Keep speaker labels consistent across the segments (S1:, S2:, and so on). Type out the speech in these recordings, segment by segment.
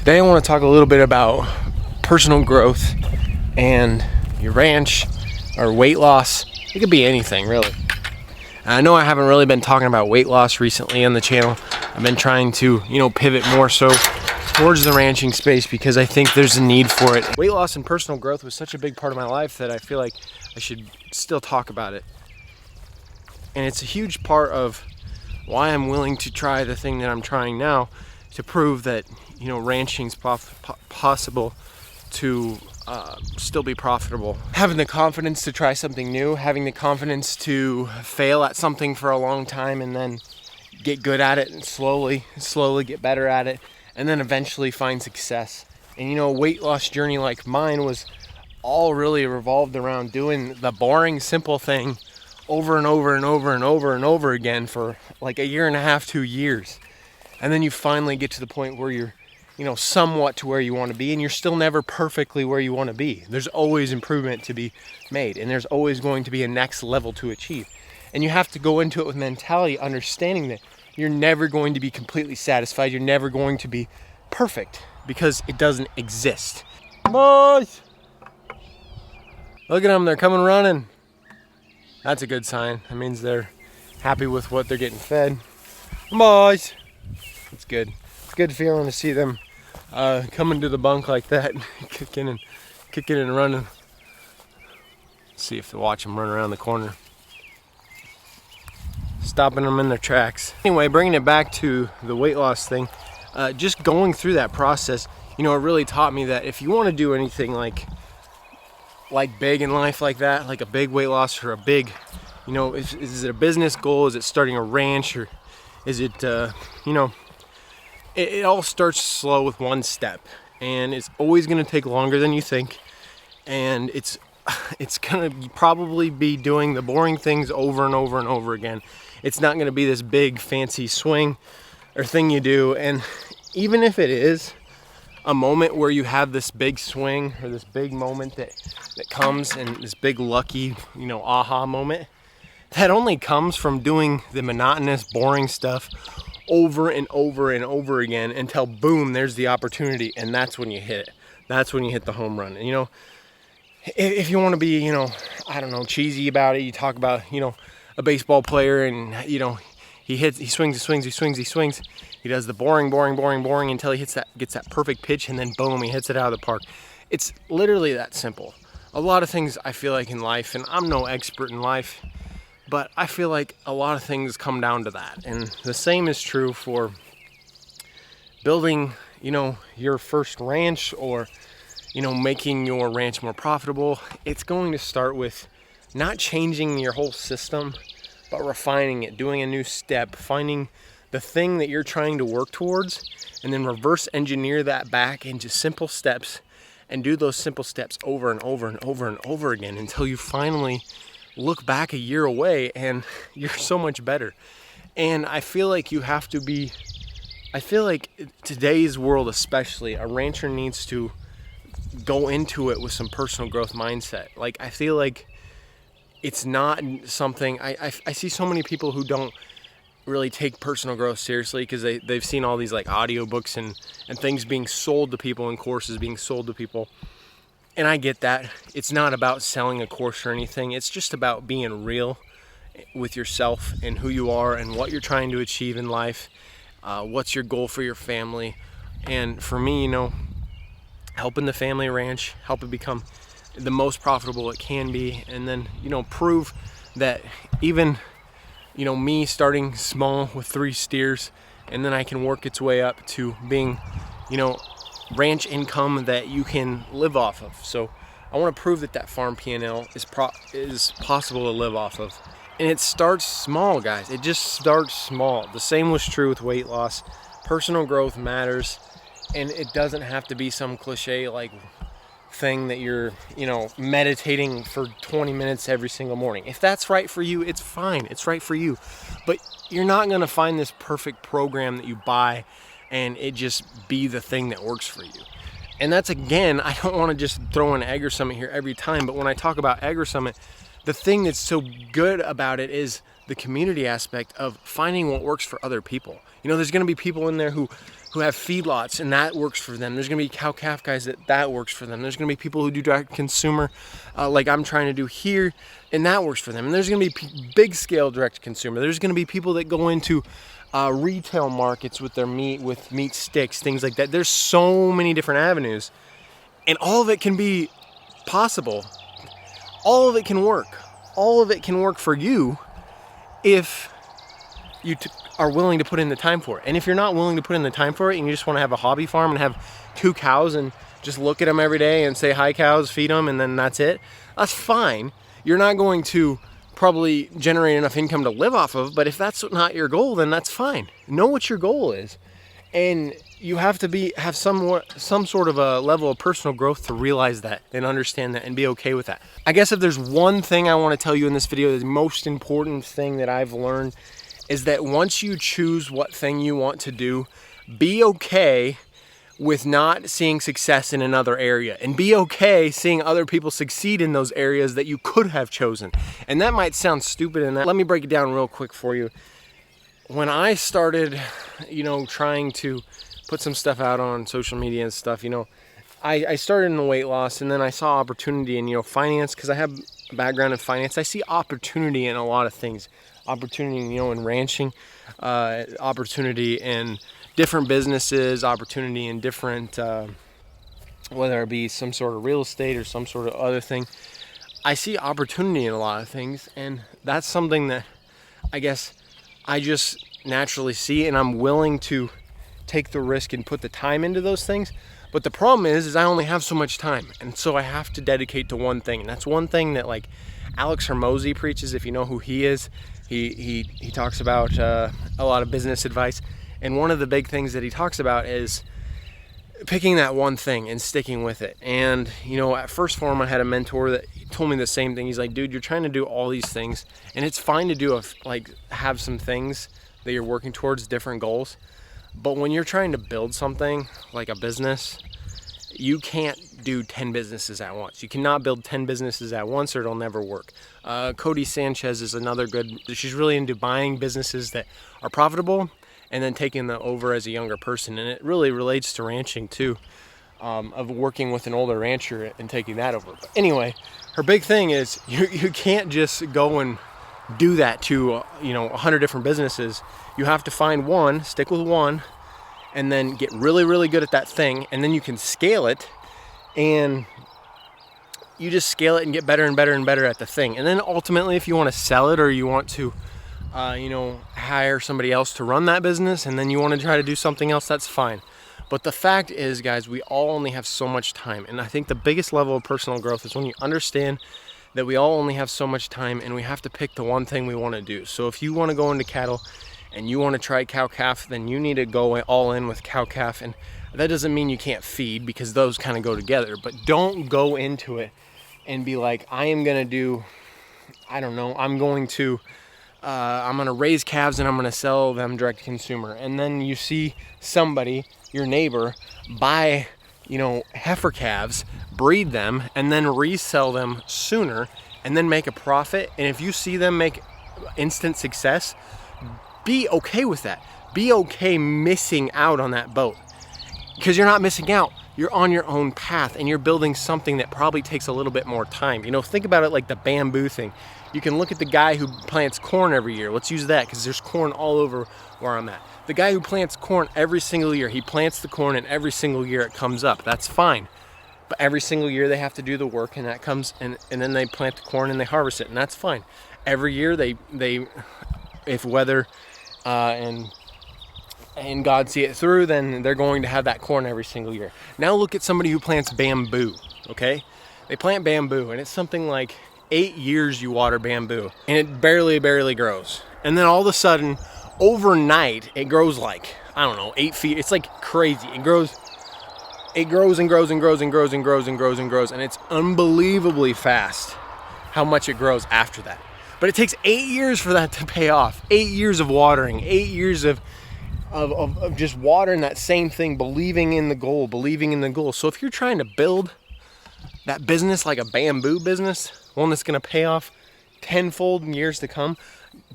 S1: Today I want to talk a little bit about personal growth and your ranch or weight loss. It could be anything, really. And I know I haven't really been talking about weight loss recently on the channel. I've been trying to, pivot more so towards the ranching space because I think there's a need for it. Weight loss and personal growth was such a big part of my life that I feel like I should still talk about it. And it's a huge part of why I'm willing to try the thing that I'm trying now to prove that, ranching's possible to still be profitable. Having the confidence to try something new, having the confidence to fail at something for a long time and then get good at it and slowly get better at it and then eventually find success. And a weight loss journey like mine was all really revolved around doing the boring, simple thing over and over and over and over and over again for like a year and a half, 2 years. And then you finally get to the point where you're, somewhat to where you want to be, and you're still never perfectly where you want to be. There's always improvement to be made, and there's always going to be a next level to achieve. And you have to go into it with mentality, understanding that you're never going to be completely satisfied. You're never going to be perfect because it doesn't exist. Boys! Look at them, they're coming running. That's a good sign. That means they're happy with what they're getting fed. Boys! It's good. It's a good feeling to see them coming to the bunk like that, kicking and running. See if they watch them run around the corner, stopping them in their tracks. Anyway, bringing it back to the weight loss thing, just going through that process, it really taught me that if you want to do anything like big in life like that, like a big weight loss or a big, is it a business goal? Is it starting a ranch, or is it, it all starts slow with one step, and it's always going to take longer than you think, and it's going to probably be doing the boring things over and over and over again. It's not going to be this big fancy swing or thing you do, and even if it is a moment where you have this big swing or this big moment that comes, and this big lucky, aha moment, that only comes from doing the monotonous, boring stuff over and over and over again until boom, there's the opportunity, and that's when you hit it. That's when you hit the home run. And if you want to be, cheesy about it, you talk about, a baseball player, and he swings, he does the boring until he gets that perfect pitch, and then boom, he hits it out of the park. It's literally that simple. A lot of things I feel like in life, and I'm no expert in life, but I feel like a lot of things come down to that. And the same is true for building, your first ranch, or, making your ranch more profitable. It's going to start with not changing your whole system, but refining it, doing a new step, finding the thing that you're trying to work towards, and then reverse engineer that back into simple steps, and do those simple steps over and over and over and over again until you finally look back a year away and you're so much better. And I feel like today's world especially, a rancher needs to go into it with some personal growth mindset. Like, I feel like it's not something, I see so many people who don't really take personal growth seriously because they've seen all these like audiobooks and things being sold to people, and courses being sold to people. And I get that. It's not about selling a course or anything. It's just about being real with yourself and who you are and what you're trying to achieve in life. What's your goal for your family? And for me, helping the family ranch, help it become the most profitable it can be. And then, prove that even, me starting small with 3 steers, and then I can work its way up to being, ranch income that you can live off of. So I want to prove that farm P&L is possible to live off of. And it starts small, guys. It just starts small. The same was true with weight loss. Personal growth matters, and it doesn't have to be some cliche like thing that you're, meditating for 20 minutes every single morning. If that's right for you, it's fine. It's right for you. But you're not going to find this perfect program that you buy and it just be the thing that works for you. And that's, again, I don't want to just throw an Agri Summit here every time, but when I talk about Agri Summit, the thing that's so good about it is the community aspect of finding what works for other people. There's going to be people in there who who have feedlots and that works for them. There's going to be cow-calf guys that works for them. There's going to be people who do direct consumer like I'm trying to do here, and that works for them. And there's going to be big scale direct consumer. There's going to be people that go into retail markets with their meat, with meat sticks, things like that. There's so many different avenues, and all of it can be possible. All of it can work. All of it can work for you if you are willing to put in the time for it. And if you're not willing to put in the time for it and you just want to have a hobby farm and have 2 cows and just look at them every day and say hi cows, feed them, and then that's it, that's fine. You're not going to probably generate enough income to live off of, but if that's not your goal, then that's fine. Know what your goal is, and you have to have some sort of a level of personal growth to realize that and understand that and be okay with that. I guess if there's one thing I want to tell you in this video, the most important thing that I've learned is that once you choose what thing you want to do, be okay with not seeing success in another area, and be okay seeing other people succeed in those areas that you could have chosen. And that might sound stupid, and let me break it down real quick for you. When I started, trying to put some stuff out on social media and stuff, I started in the weight loss, and then I saw opportunity in, finance, because I have a background in finance. I see opportunity in a lot of things. Opportunity, in ranching, opportunity in different businesses, opportunity in different, whether it be some sort of real estate or some sort of other thing. I see opportunity in a lot of things, and that's something that I guess I just naturally see, and I'm willing to take the risk and put the time into those things. But the problem is I only have so much time, and so I have to dedicate to one thing. And that's one thing that, like, Alex Hormozi preaches. If you know who he is, he talks about a lot of business advice, and one of the big things that he talks about is picking that one thing and sticking with it. And at First Form, I had a mentor that told me the same thing. He's like, dude, you're trying to do all these things, and it's fine to do have some things that you're working towards, different goals. But when you're trying to build something like a business, you can't do 10 businesses at once. You cannot build 10 businesses at once, or it'll never work. Cody Sanchez is another good, she's really into buying businesses that are profitable and then taking them over as a younger person. And it really relates to ranching too, of working with an older rancher and taking that over. But anyway, her big thing is you can't just go and do that to 100 different businesses. You have to find one, stick with one, and then get really, really good at that thing, and then you can scale it, and you just scale it and get better and better and better at the thing. And then ultimately, if you want to sell it, or you want to hire somebody else to run that business, and then you want to try to do something else, that's fine. But the fact is, guys, we all only have so much time. And I think the biggest level of personal growth is when you understand that we all only have so much time, and we have to pick the one thing we want to do. So if you want to go into cattle and you want to try cow-calf, then you need to go all in with cow-calf. And that doesn't mean you can't feed, because those kind of go together. But don't go into it and be like, I am going to do, I'm going to raise calves and I'm going to sell them direct to consumer. And then you see somebody, your neighbor, buy heifer calves, breed them, and then resell them sooner, and then make a profit. And if you see them make instant success, be okay with that. Be okay missing out on that boat, because you're not missing out. You're on your own path, and you're building something that probably takes a little bit more time. Think about it like the bamboo thing. You can look at the guy who plants corn every year. Let's use that, because there's corn all over where I'm at. The guy who plants corn every single year, he plants the corn, and every single year it comes up. That's fine. But every single year they have to do the work, and that comes, and then they plant the corn and they harvest it, and that's fine. Every year they if weather and God see it through, then they're going to have that corn every single year. Now look at somebody who plants bamboo, okay? They plant bamboo, and it's something like 8 years you water bamboo, and it barely grows. And then all of a sudden, overnight, it grows like, 8 feet. It's like crazy. It grows and grows and grows and grows and grows and grows and grows and grows, and it's unbelievably fast how much it grows after that. But it takes 8 years for that to pay off. 8 years of watering, 8 years of just watering that same thing, believing in the goal. So if you're trying to build that business like a bamboo business, one that's going to pay off tenfold in years to come,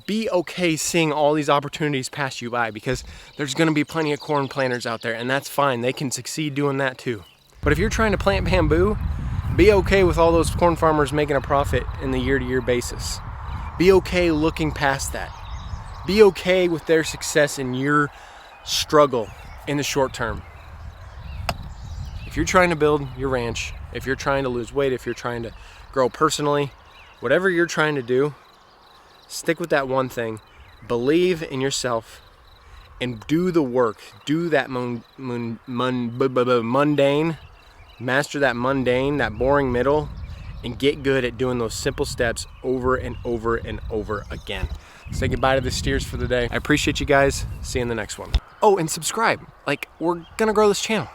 S1: Be okay seeing all these opportunities pass you by, because there's gonna be plenty of corn planters out there, and that's fine. They can succeed doing that too. But if you're trying to plant bamboo, be okay with all those corn farmers making a profit in the year-to-year basis. Be okay looking past that. Be okay with their success and your struggle in the short term. If you're trying to build your ranch, if you're trying to lose weight, if you're trying to grow personally, whatever you're trying to do, stick with that one thing. Believe in yourself and do the work. Do that mundane, master that mundane, that boring middle, and get good at doing those simple steps over and over and over again. Say goodbye to the steers for the day. I appreciate you guys. See you in the next one. Oh, and subscribe. Like, we're gonna grow this channel.